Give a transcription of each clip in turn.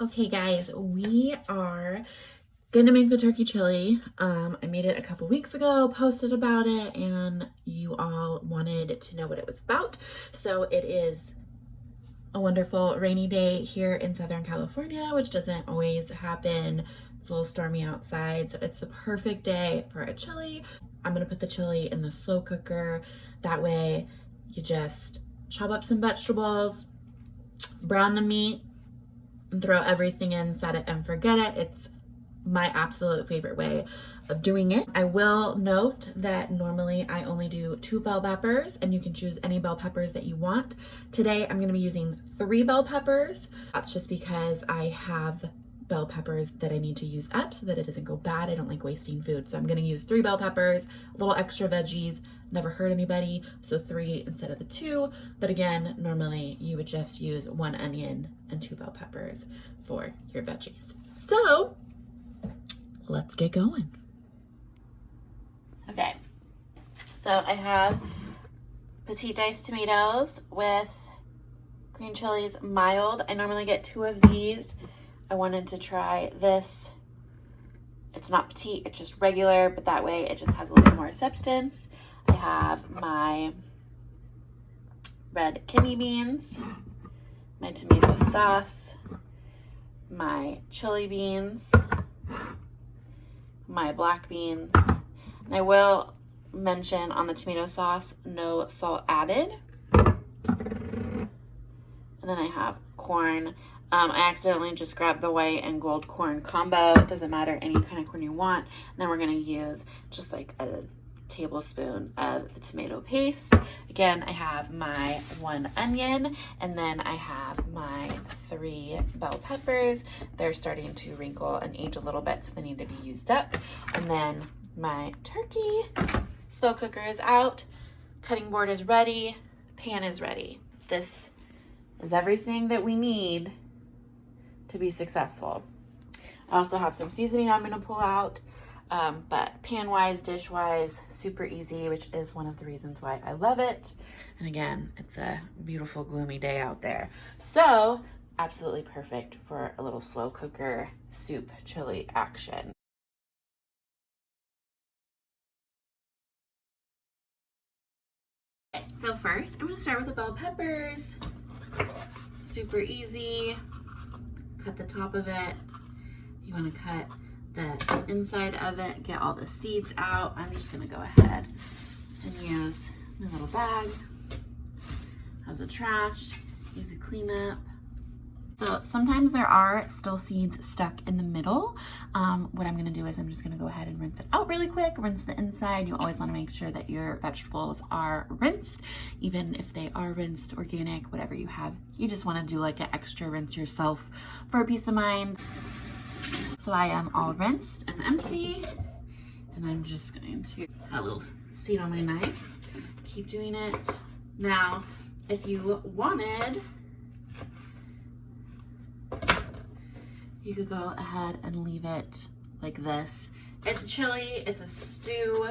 Okay guys, we are gonna make the turkey chili. I made it a couple weeks ago, posted about it, and you all wanted to know what it was about. So it is a wonderful rainy day here in Southern California, which doesn't always happen. It's a little stormy outside, so it's the perfect day for a chili. I'm gonna put the chili in the slow cooker. That way you just chop up some vegetables, brown the meat, and throw everything in, set it and forget it. It's my absolute favorite way of doing it. I will note that normally I only do 2 bell peppers, and you can choose any bell peppers that you want. Today I'm going to be using 3 bell peppers. That's just because I have bell peppers that I need to use up so that it doesn't go bad. I don't like wasting food. So I'm going to use 3 bell peppers, a little extra veggies, never hurt anybody. So 3 instead of the 2. But again, normally you would just use 1 onion and 2 bell peppers for your veggies. So let's get going. Okay, so I have petite diced tomatoes with green chilies mild. I normally get 2 of these. I wanted to try this. It's not petite, it's just regular, but that way it just has a little more substance. I have my red kidney beans, my tomato sauce, my chili beans, my black beans, and I will mention on the tomato sauce, no salt added. And then I have corn. I accidentally just grabbed the white and gold corn combo. It doesn't matter, any kind of corn you want. And then we're gonna use just like a tablespoon of the tomato paste. Again, I have my 1 onion, and then I have my 3 bell peppers. They're starting to wrinkle and age a little bit, so they need to be used up. And then my turkey. Slow cooker is out, cutting board is ready, pan is ready. This is everything that we need to be successful. I also have some seasoning I'm gonna pull out, but pan-wise, dish-wise, super easy, which is one of the reasons why I love it. And again, it's a beautiful, gloomy day out there. So, absolutely perfect for a little slow cooker soup chili action. So first, I'm gonna start with the bell peppers. Super easy. Cut the top of it. You wanna cut the inside of it, get all the seeds out. I'm just gonna go ahead and use my little bag as a trash, easy cleanup. So sometimes there are still seeds stuck in the middle. What I'm gonna do is I'm just gonna go ahead and rinse it out really quick, rinse the inside. You always wanna make sure that your vegetables are rinsed, even if they are rinsed, organic, whatever you have. You just wanna do like an extra rinse yourself for a peace of mind. So I am all rinsed and empty, and I'm just going to add a little seed on my knife. Keep doing it. Now, if you wanted, you could go ahead and leave it like this. It's a chili, it's a stew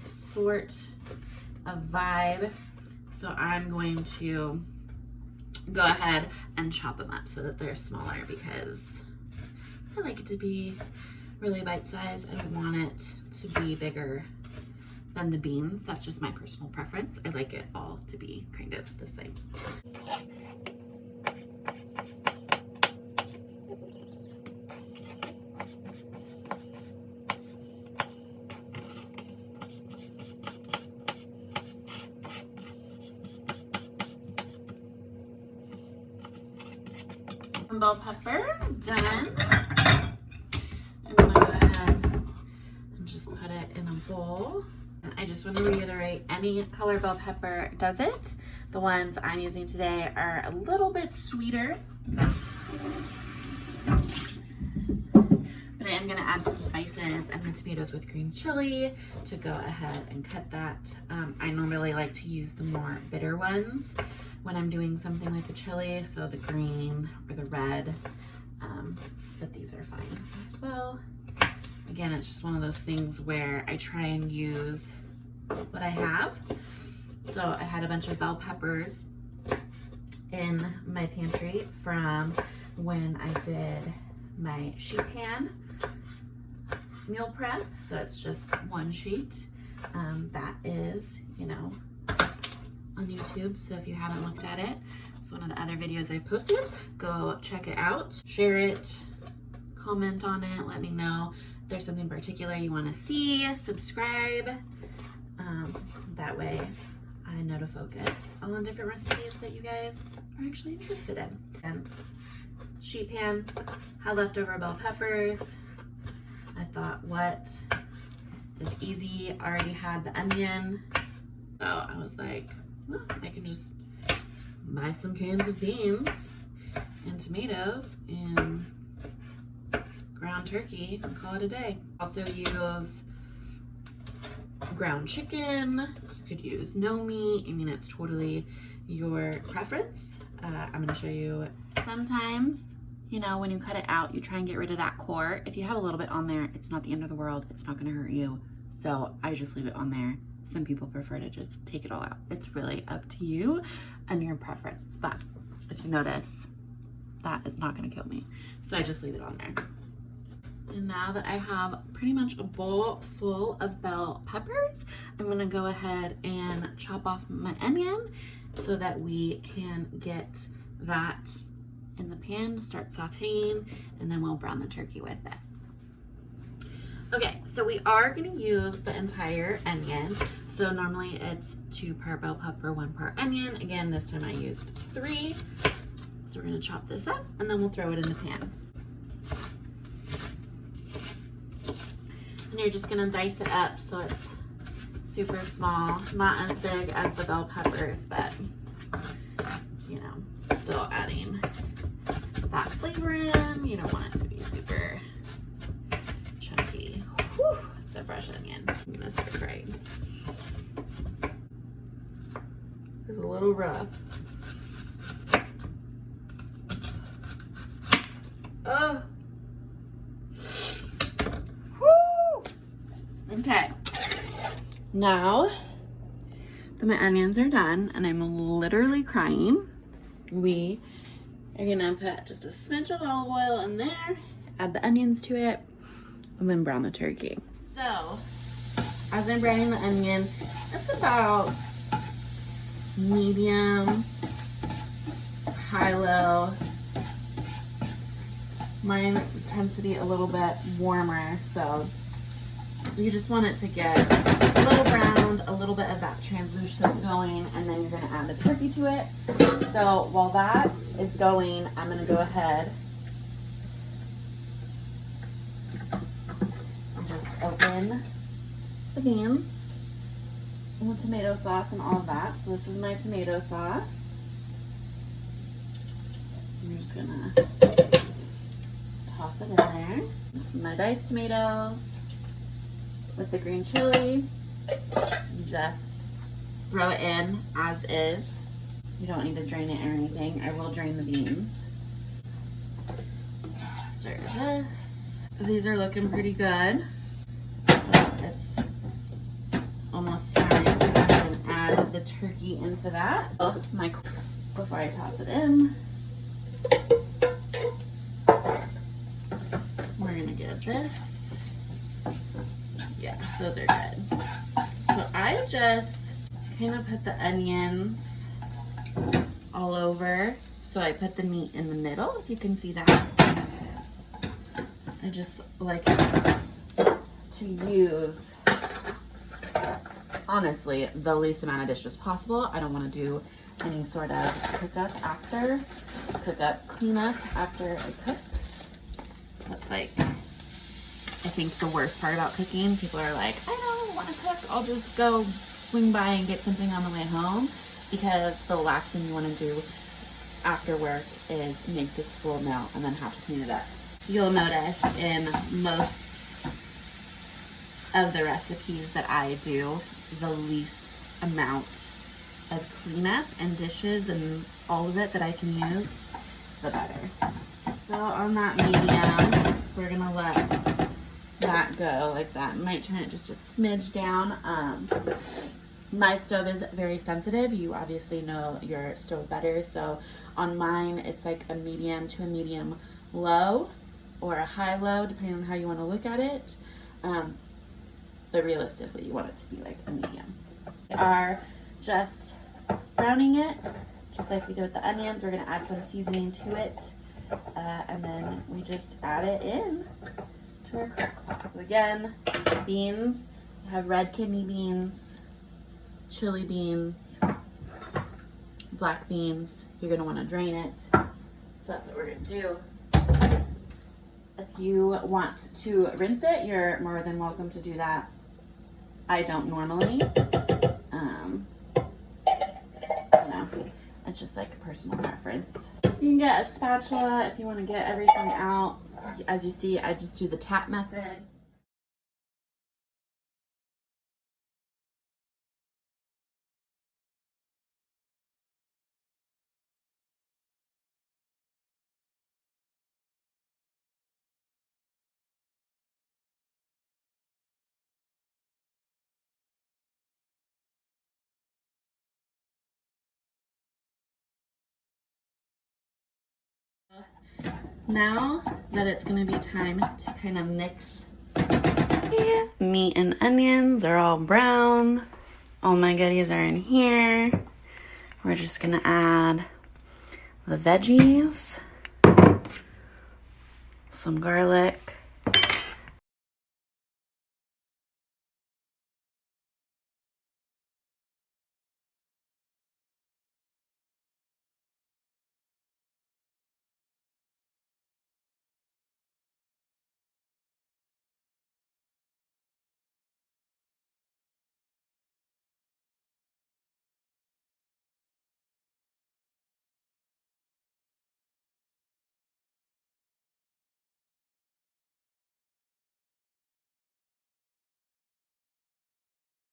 sort of vibe. So I'm going to go ahead and chop them up so that they're smaller, because I like it to be really bite-sized. I don't want it to be bigger than the beans. That's just my personal preference. I like it all to be kind of the same. Bell pepper done. I'm gonna go ahead and just put it in a bowl. And I just want to reiterate, any color bell pepper does it. The ones I'm using today are a little bit sweeter, but I am gonna add some spices and the tomatoes with green chili to go ahead and cut that. I normally like to use the more bitter ones when I'm doing something like a chili, so the green or the red, but these are fine as well. Again, it's just one of those things where I try and use what I have. So I had a bunch of bell peppers in my pantry from when I did my sheet pan meal prep. So it's just one sheet. That is, you know, on YouTube. So if you haven't looked at it, it's one of the other videos I've posted. Go check it out, share it, comment on it, let me know if there's something particular you want to see, subscribe. That way I know to focus on different recipes that you guys are actually interested in. And sheet pan, had leftover bell peppers. I thought, what is easy? I already had the onion. So I was like, well, I can just buy some cans of beans and tomatoes and ground turkey and call it a day. Also use ground chicken. You could use no meat. I mean, it's totally your preference. I'm going to show you. Sometimes, you know, when you cut it out, you try and get rid of that core. If you have a little bit on there, it's not the end of the world. It's not going to hurt you. So I just leave it on there. Some people prefer to just take it all out. It's really up to you and your preference. But if you notice, that is not going to kill me. So I just leave it on there. And now that I have pretty much a bowl full of bell peppers, I'm going to go ahead and chop off my onion so that we can get that in the pan, start sauteing, and then we'll brown the turkey with it. Okay, so we are going to use the entire onion. So normally it's 2 per bell pepper, 1 per onion. Again, this time I used 3. So we're going to chop this up and then we'll throw it in the pan. And you're just going to dice it up so it's super small, not as big as the bell peppers, but you know, still adding that flavor in. You don't want it to be super chunky. Whew, it's a fresh onion. I'm gonna start frying. It's a little rough. Oh. Woo! Okay. Now that my onions are done and I'm literally crying, we are gonna put just a smidge of olive oil in there, add the onions to it, and then brown the turkey. So, as I'm browning the onion, it's about medium, high-low. Mine tends to be a little bit warmer, so you just want it to get a little browned, a little bit of that translucent going, and then you're gonna add the turkey to it. So while that is going, I'm gonna go ahead and just open the beans and the tomato sauce and all of that. So this is my tomato sauce. I'm just gonna toss it in there. My diced tomatoes with the green chili. You just throw it in as is. You don't need to drain it or anything. I will drain the beans. Stir this. These are looking pretty good. So it's almost time to go ahead and add the turkey into that. Before I toss it in, we're gonna give this. Yeah, those are good. So I just kind of put the onions all over. So I put the meat in the middle, if you can see that. I just like to use, honestly, the least amount of dishes possible. I don't want to do any sort of cleanup after I cook. That's like, I think the worst part about cooking. People are like, I don't want to cook, I'll just go swing by and get something on the way home, because the last thing you want to do after work is make this full meal and then have to clean it up. You'll notice in most of the recipes that I do, the least amount of cleanup and dishes and all of it that I can use, the better. Still on that medium, we're gonna let that go like that. Might turn it just a smidge down. My stove is very sensitive. You obviously know your stove better. So on mine, it's like a medium to a medium low or a high low, depending on how you want to look at it. But realistically, you want it to be like a medium. We are just browning it, just like we did with the onions. We're going to add some seasoning to it. And then we just add it in to our crock pot. So again, beans. We have red kidney beans, chili beans, black beans. You're going to want to drain it. So that's what we're going to do. If you want to rinse it, you're more than welcome to do that. I don't normally. You know, it's just like a personal preference. You can get a spatula if you want to get everything out. As you see, I just do the tap method. Now that it's going to be time to kind of mix. Meat and onions are all brown. All my goodies are in here. We're just going to add the veggies, some garlic,